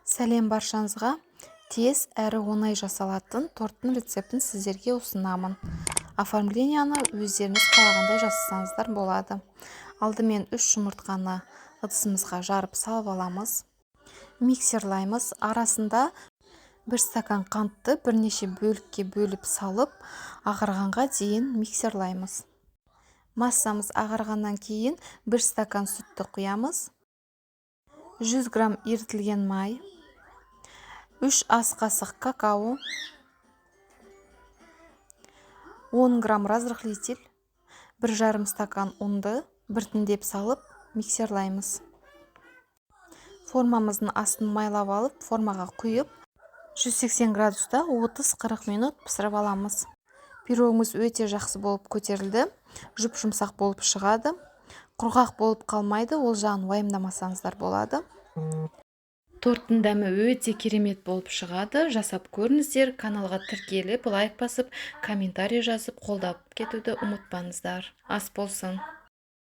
Сәлем баршаңызға. Тез әрі оңай жасалатын торттың рецептін сіздерге ұсынамын. Оформленияны өздеріңіз қалағандай жасасаңыздар болады. Алдымен 3 жұмыртқаны ыдысымызға жарып салып аламыз. Миксерлаймыз. Арасында 1 стакан қантты бірнеше бөлікке бөліп салып, ағарғанға дейін миксерлаймыз. Массамыз ағарғаннан кейін 1 стакан сүтті құямыз. 100 грамм ерітілген май, 3 ас қасық какао, 10 грамм разрыхлитель, 1,5 стакан ұнды біртіндеп салып миксерлаймыз. Формамыздың астын майлап алып, формаға құйып, 180 градуста 30-40 минут пісіріп аламыз. Пирогымыз өте жақсы болып көтерілді, жұп-жұмсақ болып шығады. Құрғақ болып қалмайды, ол жағын уайымдамасаңыздар болады. Торттың дәмі өте керемет болып шығады. Жасап көріңіздер, каналға тіркеліп, лайк басып, комментарий жазып, қолдап кетуді ұмытпаңыздар. Ас болсын.